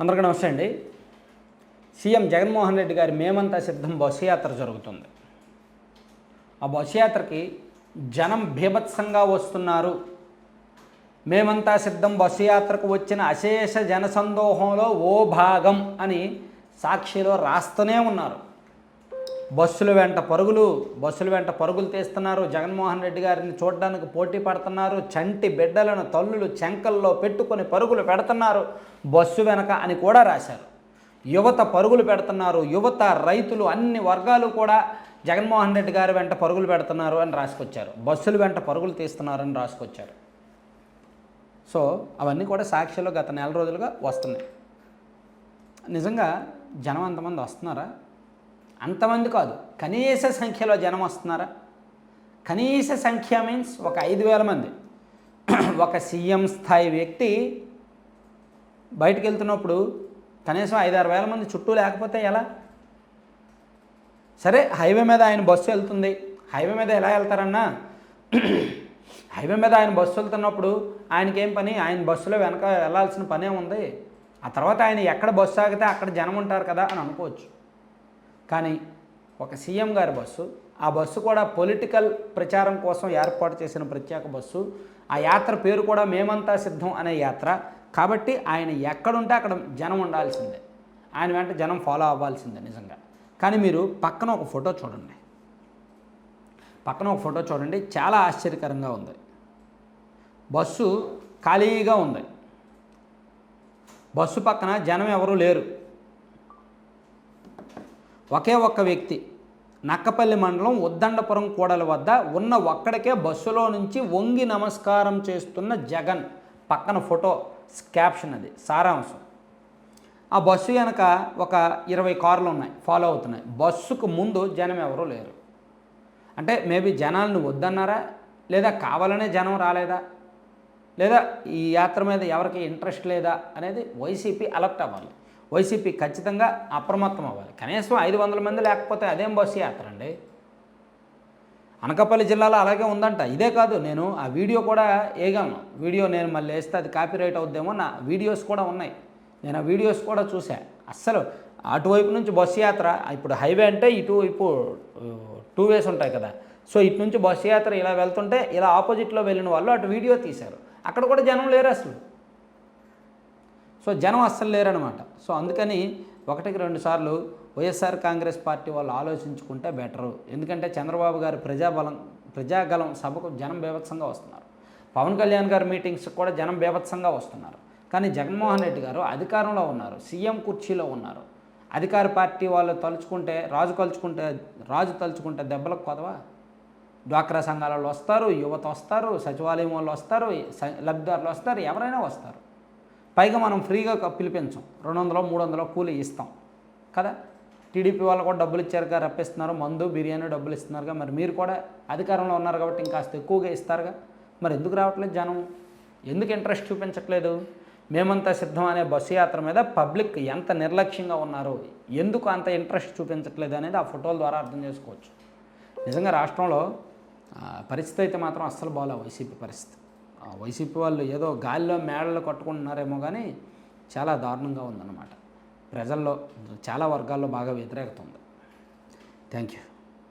అందరికీ నమస్తే అండి. సీఎం జగన్మోహన్ రెడ్డి గారి మేమంతా సిద్ధం బస్సు యాత్ర జరుగుతుంది. ఆ బస్సు యాత్రకి జనం బీభత్సంగా వస్తున్నారు. మేమంతా సిద్ధం బస్సు యాత్రకు వచ్చిన అశేష జనసందోహంలో ఓ భాగం అని సాక్షిలో రాస్తూనే ఉన్నారు. బస్సుల వెంట పరుగులు తీస్తున్నారు. జగన్మోహన్ రెడ్డి గారిని చూడడానికి పోటీ పడుతున్నారు. చంటి బిడ్డలను తల్లులు చెంకల్లో పెట్టుకొని పరుగులు పెడుతున్నారు బస్సు వెనక అని కూడా రాశారు. యువత పరుగులు పెడుతున్నారు. యువత, రైతులు, అన్ని వర్గాలు కూడా జగన్మోహన్ రెడ్డి గారి వెంట పరుగులు పెడుతున్నారు అని రాసుకొచ్చారు. బస్సుల వెంట పరుగులు తీస్తున్నారని రాసుకొచ్చారు. సో అవన్నీ కూడా సాక్షిలో గత నెల రోజులుగా వస్తున్నాయి. నిజంగా జనం అంతమంది వస్తున్నారా? అంతమంది కాదు, కనీస సంఖ్యలో జనం వస్తున్నారా? కనీస సంఖ్య మీన్స్ ఒక 5,000 మంది. ఒక సీఎం స్థాయి వ్యక్తి బయటకు వెళ్తున్నప్పుడు కనీసం 5-6 వేల మంది చుట్టూ లేకపోతే ఎలా? సరే, హైవే మీద ఆయన బస్సు వెళ్తుంది. హైవే మీద ఎలా వెళ్తారన్నా, హైవే మీద ఆయన బస్సు వెళ్తున్నప్పుడు ఆయనకేం పని? ఆయన బస్సులో వెనక వెళ్ళాల్సిన పనే ఉంది. ఆ తర్వాత ఆయన ఎక్కడ బస్సు ఆగితే అక్కడ జనం ఉంటారు కదా అని అనుకోవచ్చు. కానీ ఒక సీఎం గారి బస్సు, ఆ బస్సు కూడా పొలిటికల్ ప్రచారం కోసం ఏర్పాటు చేసిన ప్రత్యేక బస్సు. ఆ యాత్ర పేరు కూడా మేమంతా సిద్ధం అనే యాత్ర. కాబట్టి ఆయన ఎక్కడుంటే అక్కడ జనం ఉండాల్సిందే, ఆయన వెంట జనం ఫాలో అవ్వాల్సిందే నిజంగా. కానీ మీరు పక్కన ఒక ఫోటో చూడండి, చాలా ఆశ్చర్యకరంగా ఉంది. బస్సు ఖాళీగా ఉంది. బస్సు పక్కన జనం ఎవరూ లేరు. ఒకే ఒక్క వ్యక్తి నక్కపల్లి మండలం ఉద్దండపురం కూడలి వద్ద ఉన్న ఒక్కడికే బస్సులో నుంచి వంగి నమస్కారం చేస్తున్న జగన్. పక్కన ఫోటో క్యాప్షన్, అది సారాంశం. ఆ బస్సు వెనక ఒక 20 కార్లు ఉన్నాయి, ఫాలో అవుతున్నాయి. బస్సుకు ముందు జనం ఎవరూ లేరు. అంటే మేబీ జనాలను వద్దన్నారా, లేదా కావాలనే జనం రాలేదా, లేదా ఈ యాత్ర మీద ఎవరికి ఇంట్రెస్ట్ లేదా అనేది వైసీపీ అలర్ట్ అవ్వాలి. వైసీపీ ఖచ్చితంగా అప్రమత్తం అవ్వాలి. కనీసం 500 మంది లేకపోతే అదేం బస్సు యాత్ర అండి? అనకాపల్లి జిల్లాలో అలాగే ఉందంట. ఇదే కాదు, నేను ఆ వీడియో కూడా వేయగలను. వీడియో నేను మళ్ళీ వేస్తే అది కాపీరైట్ అవుద్దేమో. నా వీడియోస్ కూడా ఉన్నాయి, నేను ఆ వీడియోస్ కూడా చూసా. అస్సలు అటువైపు నుంచి బస్సు యాత్ర, ఇప్పుడు హైవే అంటే ఇటువైపు 2 వేస్ ఉంటాయి కదా. సో ఇటు నుంచి బస్సు యాత్ర ఇలా వెళ్తుంటే ఇలా ఆపోజిట్లో వెళ్ళిన వాళ్ళు అటు వీడియో తీశారు. అక్కడ కూడా జనం లేరు అసలు. సో జనం అస్సలు లేరనమాట. సో అందుకని 1-2 సార్లు వైఎస్ఆర్ కాంగ్రెస్ పార్టీ వాళ్ళు ఆలోచించుకుంటే బెటరు. ఎందుకంటే చంద్రబాబు గారి ప్రజాగలం సభకు జనం బీభత్సంగా వస్తున్నారు. పవన్ కళ్యాణ్ గారి మీటింగ్స్ కూడా జనం బీభత్సంగా వస్తున్నారు. కానీ జగన్మోహన్ రెడ్డి గారు అధికారంలో ఉన్నారు, సీఎం కుర్చీలో ఉన్నారు. అధికార పార్టీ వాళ్ళు తలుచుకుంటే రాజు తలుచుకుంటే దెబ్బలకు కొదవా? డ్వాక్రా సంఘాల వాళ్ళు వస్తారు, యువత వస్తారు, సచివాలయం వాళ్ళు వస్తారు, లబ్ధిదారులు వస్తారు, ఎవరైనా వస్తారు. పైగా మనం ఫ్రీగా పిలిపించాం, 200-300 కూలీ ఇస్తాం కదా. టీడీపీ వాళ్ళు కూడా డబ్బులు ఇచ్చారుగా, రప్పిస్తున్నారు, మందు బిర్యానీ డబ్బులు ఇస్తున్నారుగా. మరి మీరు కూడా అధికారంలో ఉన్నారు కాబట్టి ఇంకాస్త ఎక్కువగా ఇస్తారుగా. మరి ఎందుకు రావట్లేదు జనం? ఎందుకు ఇంట్రెస్ట్ చూపించట్లేదు? మేమంతా సిద్ధం అనే బస్సు యాత్ర మీద పబ్లిక్ ఎంత నిర్లక్ష్యంగా ఉన్నారు, ఎందుకు అంత ఇంట్రెస్ట్ చూపించట్లేదు అనేది ఆ ఫోటోల ద్వారా అర్థం చేసుకోవచ్చు. నిజంగా రాష్ట్రంలో పరిస్థితి అయితే మాత్రం అస్సలు బాగా వైసీపీ పరిస్థితి. వైసీపీ వాళ్ళు ఏదో గాలిలో మేడలు కట్టుకుంటున్నారేమో కానీ చాలా దారుణంగా ఉందన్నమాట. ప్రజల్లో చాలా వర్గాల్లో బాగా వ్యతిరేకత ఉంది. Thank you.